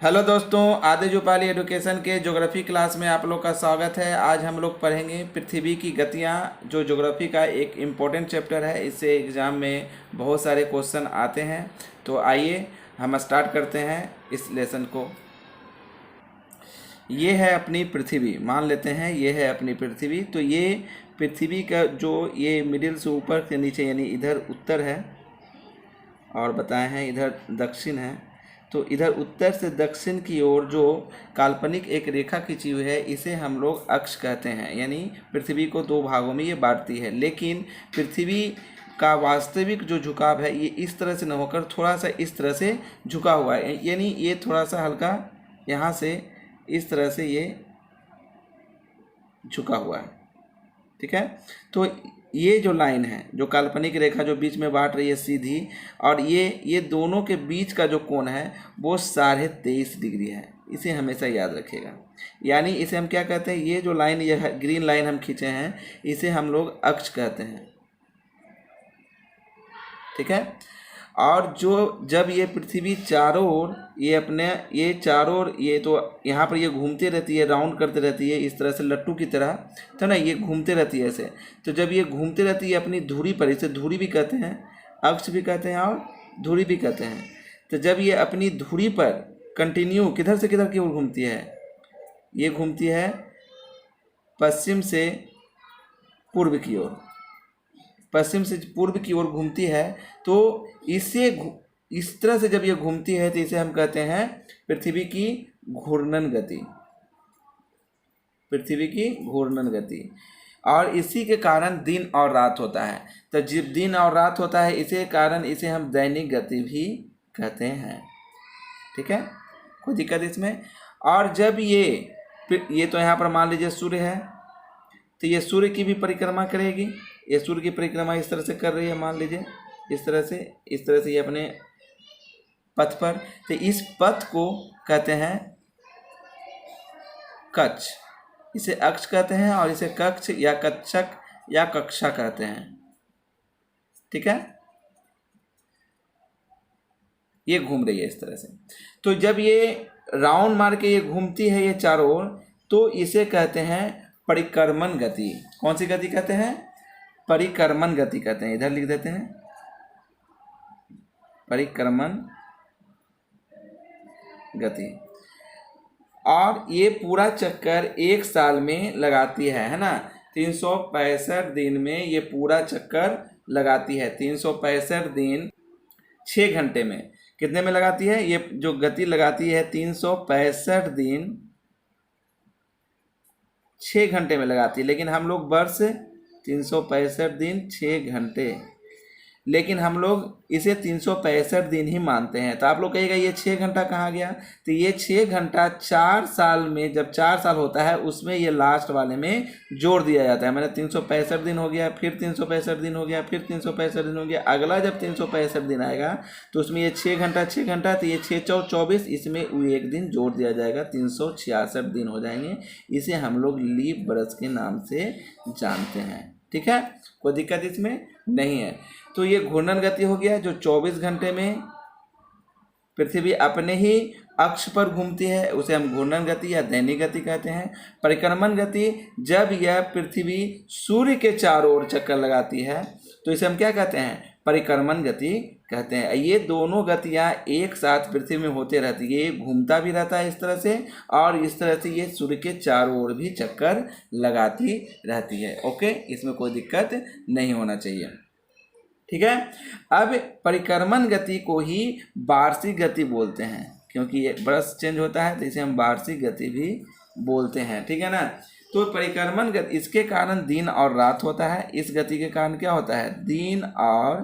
Hello दोस्तों, Aditya जुपाली education के geography class में आप लोग का स्वागत है। आज हम लोग पढ़ेंगे पृथ्वी की गतियाँ, जो ज्योग्राफी का एक इम्पोर्टेंट चैप्टर है। इससे एग्ज़ाम में बहुत सारे क्वेश्चन आते हैं। तो आइए हम स्टार्ट करते हैं इस लेसन को। ये है अपनी पृथ्वी, मान लेते हैं ये है अपनी पृथ्वी। तो ये पृथ्वी का जो ये मिडिल से ऊपर के नीचे यानी इधर उत्तर है और बताए हैं इधर दक्षिण है। तो इधर उत्तर से दक्षिण की ओर जो काल्पनिक एक रेखा खींची हुई है, इसे हम लोग अक्ष कहते हैं। यानी पृथ्वी को दो भागों में ये बांटती है। लेकिन पृथ्वी का वास्तविक जो झुकाव है ये इस तरह से न होकर थोड़ा सा इस तरह से झुका हुआ है। यानी ये थोड़ा सा हल्का यहाँ से इस तरह से ये झुका हुआ है। ठीक है। तो ये जो लाइन है, जो काल्पनिक रेखा जो बीच में बांट रही है सीधी, और ये दोनों के बीच का जो कोण है वो 23.5 डिग्री है। इसे हमेशा याद रखिएगा। यानी इसे हम क्या कहते हैं, ये जो लाइन ये ग्रीन लाइन हम खींचे हैं इसे हम लोग अक्ष कहते हैं। ठीक है। और जो जब ये पृथ्वी चारों ओर ये अपने ये चारों ओर ये तो यहाँ पर ये घूमती रहती है, राउंड करती रहती है इस तरह से लट्टू की तरह, तो ना ये घूमती रहती है ऐसे। तो जब ये घूमती रहती है अपनी धुरी पर, इसे धुरी भी कहते हैं, अक्ष भी कहते हैं और धुरी भी कहते हैं। तो जब ये अपनी धुरी पर कंटिन्यू किधर से किधर की ओर घूमती है, ये घूमती है पश्चिम से पूर्व की ओर, पश्चिम से पूर्व की ओर घूमती है। तो इसे इस तरह से जब ये घूमती है तो इसे हम कहते हैं पृथ्वी की घूर्णन गति, पृथ्वी की घूर्णन गति। और इसी के कारण दिन और रात होता है। तो जब दिन और रात होता है इसे कारण इसे हम दैनिक गति भी कहते हैं। ठीक है, कोई दिक्कत इसमें। और जब ये तो यहाँ पर मान लीजिए सूर्य है, तो ये सूर्य की भी परिक्रमा करेगी। ये सूर्य की परिक्रमा इस तरह से कर रही है, मान लीजिए इस तरह से ये अपने पथ पर। तो इस पथ को कहते हैं कक्ष, इसे अक्ष कहते हैं और इसे कक्ष या कक्षक या कक्षा कहते हैं। ठीक है, ये घूम रही है इस तरह से। तो जब ये राउंड मार के ये घूमती है ये चारों ओर, तो इसे कहते हैं परिक्रमण गति। कौन सी गति कहते हैं? परिक्रमण गति कहते हैं। इधर लिख देते हैं परिक्रमण गति। और ये पूरा चक्कर एक साल में लगाती है ना। 365 दिन में ये पूरा चक्कर लगाती है। 365 दिन 6 घंटे में। कितने में लगाती है? ये जो गति लगाती है 365 दिन 6 घंटे में लगाती है। लेकिन हम लोग वर्ष 365 दिन 6 घंटे, लेकिन हम लोग इसे 365 दिन ही मानते हैं। तो आप लोग कहिएगा ये 6 घंटा कहाँ गया? तो ये 6 घंटा 4 साल में, जब 4 साल होता है उसमें ये लास्ट वाले में जोड़ दिया जाता है। मैंने 365 दिन हो गया, फिर 365 दिन हो गया, फिर 365 दिन हो गया। अगला जब 365 दिन आएगा तो उसमें ये 6 घंटा 6 घंटा, तो ये 6 चौ 24, इसमें एक दिन जोड़ दिया जाएगा, 366 दिन हो जाएंगे। इसे हम लोग लीप वर्ष के नाम से जानते हैं। ठीक है, कोई दिक्कत इसमें नहीं है। तो ये घूर्णन गति हो गया जो 24 घंटे में पृथ्वी अपने ही अक्ष पर घूमती है, उसे हम घूर्णन गति या दैनिक गति कहते हैं। परिक्रमण गति जब यह पृथ्वी सूर्य के चारों ओर चक्कर लगाती है तो इसे हम क्या कहते हैं? परिक्रमण गति कहते हैं। ये दोनों गतियाँ एक साथ पृथ्वी में होते रहती है। ये घूमता भी रहता है इस तरह से, और इस तरह से ये सूर्य के चारों ओर भी चक्कर लगाती रहती है। ओके, इसमें कोई दिक्कत नहीं होना चाहिए। ठीक है। अब परिक्रमण गति को ही वार्षिक गति बोलते हैं, क्योंकि ये वर्ष चेंज होता है तो इसे हम वार्षिक गति भी बोलते हैं। ठीक है ना। तो परिक्रमण गति, इसके कारण दिन और रात होता है। इस गति के कारण क्या होता है? दिन और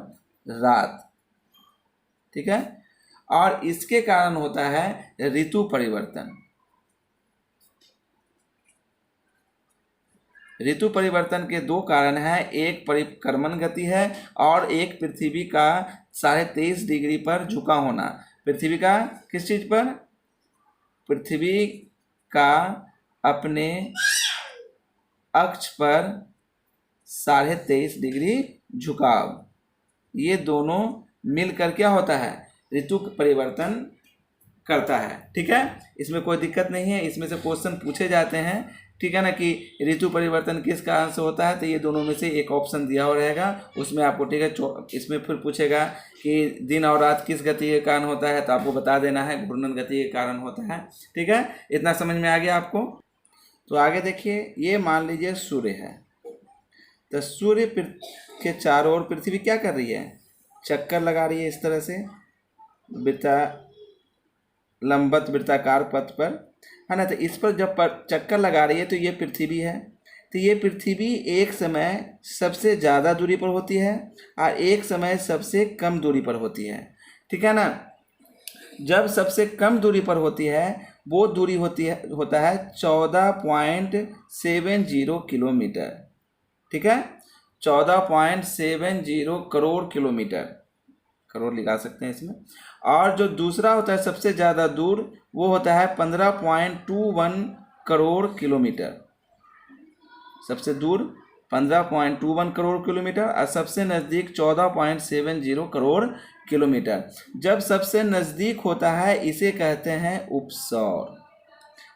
रात। ठीक है। और इसके कारण होता है ऋतु परिवर्तन। ऋतु परिवर्तन के दो कारण हैं, एक परिक्रमण गति है और एक पृथ्वी का 23.5 डिग्री पर झुका होना। पृथ्वी का किस चीज पर? पृथ्वी का अपने अक्ष पर 23.5 डिग्री झुकाव। ये दोनों मिलकर क्या होता है? ऋतु परिवर्तन करता है। ठीक है, इसमें कोई दिक्कत नहीं है, इसमें से क्वेश्चन पूछे जाते हैं। ठीक है ना, कि ऋतु परिवर्तन किस कारण से होता है, तो ये दोनों में से एक ऑप्शन दिया हुआ रहेगा उसमें आपको। ठीक है, इसमें फिर पूछेगा कि दिन और रात किस गति के कारण होता है, तो आपको बता देना है घूर्णन गति के कारण होता है। ठीक है, इतना समझ में आ गया आपको। तो आगे देखिए, ये मान लीजिए सूर्य है, तो सूर्य के चारों ओर पृथ्वी क्या कर रही है, चक्कर लगा रही है इस तरह से लंबवत वृत्ताकार पथ पर, है ना। तो इस पर जब चक्कर लगा रही है तो ये पृथ्वी है। तो ये पृथ्वी एक समय सबसे ज़्यादा दूरी पर होती है और एक समय सबसे कम दूरी पर होती है। ठीक है ना, जब सबसे कम दूरी पर होती है वो दूरी होता है 14.70 किलोमीटर। ठीक है, 14.70 करोड़ किलोमीटर, करोड़ लिखा सकते हैं इसमें। और जो दूसरा होता है सबसे ज़्यादा दूर, वो होता है 15.21 करोड़ किलोमीटर। सबसे दूर 15.21 करोड़ किलोमीटर और सबसे नज़दीक 14.70 करोड़ किलोमीटर। जब सबसे नज़दीक होता है इसे कहते हैं उपसौर,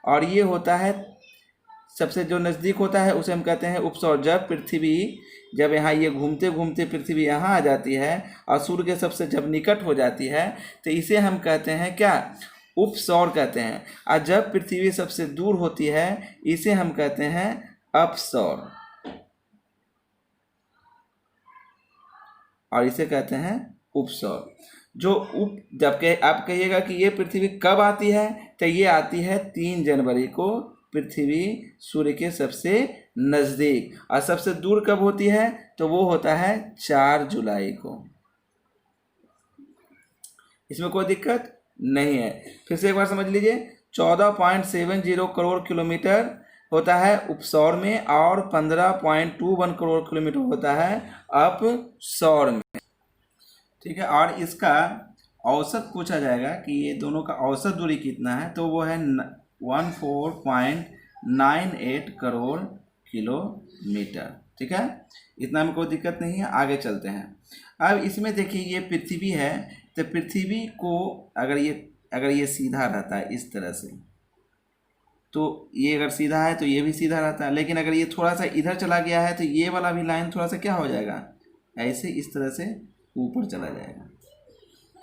और ये होता है सबसे जो नज़दीक होता है उसे हम कहते हैं उपसौर। जब यहाँ ये घूमते घूमते पृथ्वी यहाँ आ जाती है और सूर्य के सबसे जब निकट हो जाती है तो इसे हम कहते हैं क्या, उपसौर कहते हैं। और जब पृथ्वी सबसे दूर होती है इसे हम कहते हैं अपसौर, और इसे कहते हैं उपसौर। जब आप कहिएगा कि ये पृथ्वी कब आती है, तो ये आती है 3 जनवरी को पृथ्वी सूर्य के सबसे नज़दीक। और सबसे दूर कब होती है, तो वो होता है 4 जुलाई को। इसमें कोई दिक्कत नहीं है। फिर से एक बार समझ लीजिए, 14.70 करोड़ किलोमीटर होता है उपसौर में और 15.21 करोड़ किलोमीटर होता है अपसौर में। ठीक है, और इसका औसत पूछा जाएगा कि ये दोनों का औसत दूरी कितना है, तो वो है 14.98 करोड़ किलोमीटर। ठीक है, इतना में कोई दिक्कत नहीं है। आगे चलते हैं। अब इसमें देखिए, ये पृथ्वी है, तो पृथ्वी को अगर ये सीधा रहता है इस तरह से, तो ये अगर सीधा है तो ये भी सीधा रहता है। लेकिन अगर ये थोड़ा सा इधर चला गया है तो ये वाला भी लाइन थोड़ा सा क्या हो जाएगा, ऐसे इस तरह से ऊपर चला जाएगा।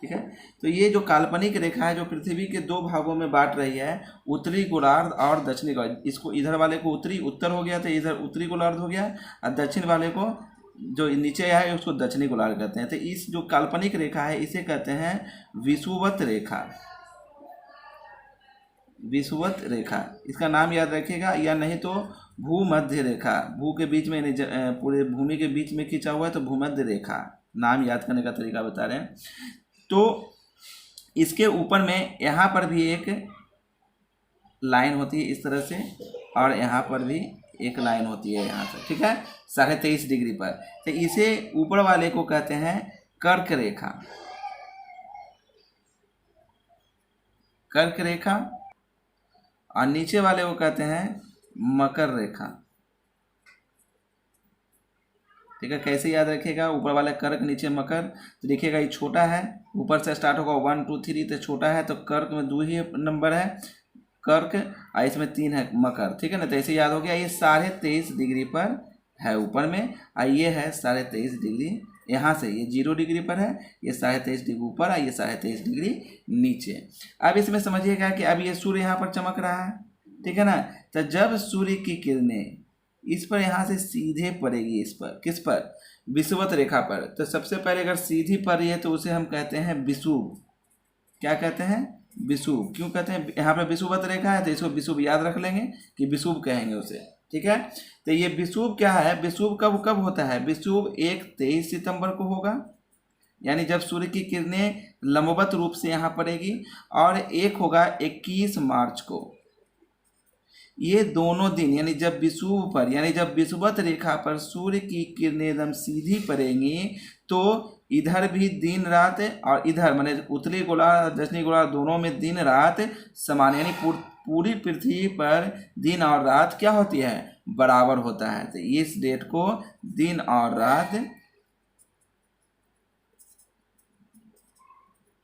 ठीक है, तो ये जो काल्पनिक रेखा है जो पृथ्वी के 2 भागों में बांट रही है, उत्तरी गोलार्ध और दक्षिणी गोलार्ध, इसको इधर वाले को उत्तर हो गया तो इधर उत्तरी गोलार्ध हो गया, और दक्षिण वाले को जो नीचे है उसको दक्षिणी गोलार्ध कहते हैं। तो इस जो काल्पनिक रेखा है इसे कहते हैं विषुवत रेखा। विषुवत रेखा, इसका नाम याद रखिएगा, या नहीं तो भूमध्य रेखा। भू के बीच में, पूरे भूमि के बीच में खींचा हुआ है तो भूमध्य रेखा, नाम याद करने का तरीका बता रहे हैं। तो इसके ऊपर में यहाँ पर भी एक लाइन होती है इस तरह से, और यहाँ पर भी एक लाइन होती है यहाँ से। ठीक है, 23.5 डिग्री पर। तो इसे ऊपर वाले को कहते हैं कर्क रेखा। कर्क रेखा, और नीचे वाले को कहते हैं मकर रेखा। ठीक है, कैसे याद रखिएगा, ऊपर वाला कर्क नीचे मकर। तो देखिएगा ये छोटा है, ऊपर से स्टार्ट होगा 1 2 3, तो छोटा है, तो कर्क में 2 ही नंबर है कर्क, और इसमें 3 है मकर। ठीक है ना, तो ऐसे याद हो गया। ये 23.5 डिग्री पर है ऊपर में, और ये है 23.5 डिग्री यहाँ से, ये 0 डिग्री पर है, ये 23.5 डिग्री ऊपर है, ये 23.5 डिग्री नीचे। अब इसमें समझिएगा कि अब ये सूर्य यहाँ पर चमक रहा है। ठीक है ना, तो जब सूर्य की किरणें इस पर यहाँ से सीधे पड़ेगी, इस पर, किस पर, विषुवत रेखा पर, तो सबसे पहले अगर सीधी पड़ रही है तो उसे हम कहते हैं विषुव। क्या कहते हैं, विषुव। क्यों कहते हैं, यहाँ पर विषुवत रेखा है तो इसको विषुव याद रख लेंगे कि विषुव कहेंगे उसे। ठीक है, तो ये विषुव क्या है, विषुव कब होता है, विषुव 23 सितंबर को होगा, यानी जब सूर्य की किरणें लंबवत रूप से यहाँ पड़ेगी, और एक होगा 21 मार्च को। ये दोनों दिन, यानी जब विषुव पर, यानी जब विषुवत रेखा पर सूर्य की किरणें एकदम सीधी पड़ेंगी, तो इधर भी दिन रात, और इधर माने उत्तरी गोलार्ध दक्षिणी गोलार्ध दोनों में दिन रात समान, यानी पूरी पृथ्वी पर दिन और रात क्या होती है, बराबर होता है। तो इस डेट को दिन और रात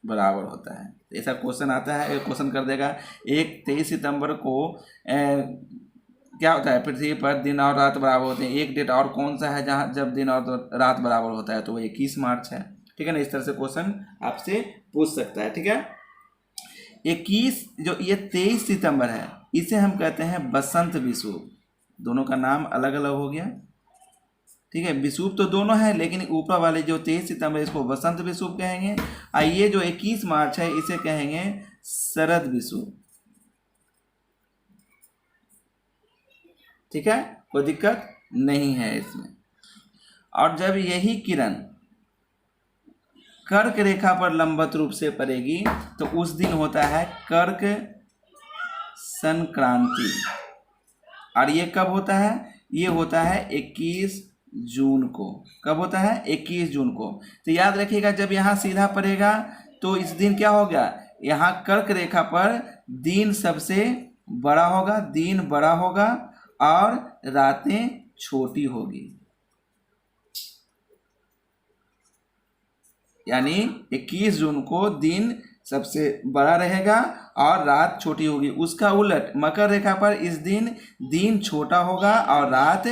बराबर होता है। ऐसा क्वेश्चन आता है, क्वेश्चन कर देगा 23 सितंबर को क्या होता है, पृथ्वी पर दिन और रात बराबर होते हैं, एक डेट और कौन सा है जहाँ जब दिन और रात बराबर होता है, तो वो 21 मार्च है। ठीक है ना, इस तरह से क्वेश्चन आपसे पूछ सकता है। ठीक है, 21 जो ये 23 सितंबर है, इसे हम कहते हैं बसंत विषुव। दोनों का नाम अलग अलग हो गया। ठीक है, विषुव तो दोनों है, लेकिन ऊपर वाले जो 23 सितंबर इसको बसंत विषुव कहेंगे, और ये जो 21 मार्च है इसे कहेंगे शरद विषुव। ठीक है, कोई दिक्कत नहीं है इसमें। और जब यही किरण कर्क रेखा पर लंबवत रूप से पड़ेगी तो उस दिन होता है कर्क संक्रांति। और ये कब होता है, ये होता है 21 जून को। कब होता है, 21 जून को। तो याद रखिएगा, जब यहाँ सीधा पड़ेगा तो इस दिन क्या होगा, यहाँ कर्क रेखा पर दिन सबसे बड़ा होगा, दिन बड़ा होगा और रातें छोटी होगी। यानी 21 जून को दिन सबसे बड़ा रहेगा और रात छोटी होगी। उसका उलट मकर रेखा पर इस दिन दिन छोटा होगा और रात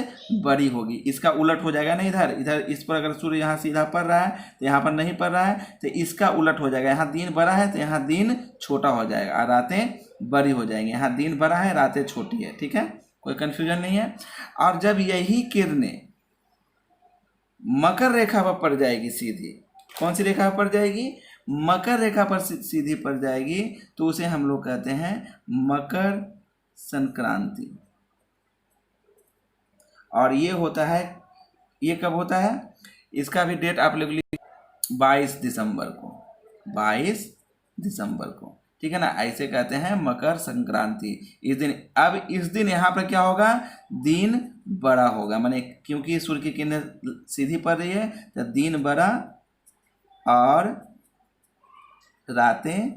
बड़ी होगी। इसका उलट हो जाएगा ना, इधर इधर इस पर अगर सूर्य यहाँ सीधा पड़ रहा है तो यहाँ पर नहीं पड़ रहा है, तो इसका उलट हो जाएगा। यहाँ दिन बड़ा है तो यहाँ दिन छोटा हो जाएगा और रातें बड़ी हो जाएंगी। यहाँ दिन बड़ा है, रातें छोटी है। ठीक है, कोई कन्फ्यूजन नहीं है। और जब यही किरणें मकर रेखा पर पड़ जाएगी सीधी, कौन सी रेखा पर पड़ जाएगी, मकर रेखा पर सीधी पड़ जाएगी, तो उसे हम लोग कहते हैं मकर संक्रांति। और ये होता है, ये कब होता है, इसका भी डेट आप लोग 22 दिसंबर को, 22 दिसंबर को। ठीक है ना, ऐसे कहते हैं मकर संक्रांति। इस दिन, अब इस दिन यहाँ पर क्या होगा, दिन बड़ा होगा, माने क्योंकि सूर्य की किरणें सीधी पड़ रही है तो दिन बड़ा और रातें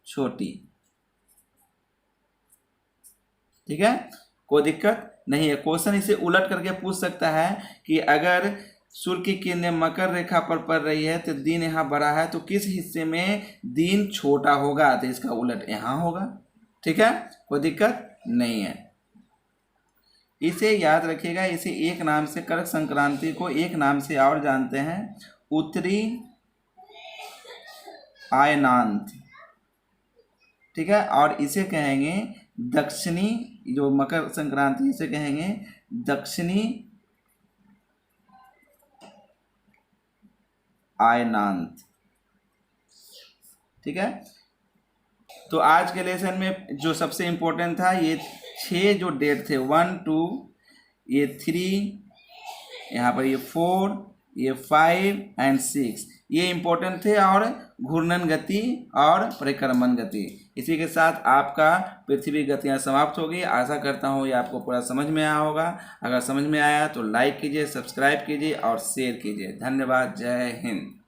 छोटी। ठीक है, कोई दिक्कत नहीं है। क्वेश्चन इसे उलट करके पूछ सकता है कि अगर सूर्य की किरणें मकर रेखा पर पड़ रही है तो दिन यहाँ बड़ा है, तो किस हिस्से में दिन छोटा होगा, तो इसका उलट यहाँ होगा। ठीक है, कोई दिक्कत नहीं है। इसे याद रखिएगा, इसे एक नाम से, कर्क संक्रांति को एक नाम से और जानते हैं, उत्तरी आयनांत। ठीक है, और इसे कहेंगे दक्षिणी, जो मकर संक्रांति इसे कहेंगे दक्षिणी आयनांत। ठीक है, तो आज के लेसन में जो सबसे इम्पोर्टेंट था, ये 6 जो डेट थे, 1 2, ये 3, यहाँ पर ये 4, ये 5 एंड 6, ये इम्पोर्टेंट थे। और घूर्णन गति और परिक्रमण गति। इसी के साथ आपका पृथ्वी गतियाँ समाप्त हो गई। आशा करता हूँ ये आपको पूरा समझ में आया होगा। अगर समझ में आया तो लाइक कीजिए, सब्सक्राइब कीजिए और शेयर कीजिए। धन्यवाद, जय हिंद।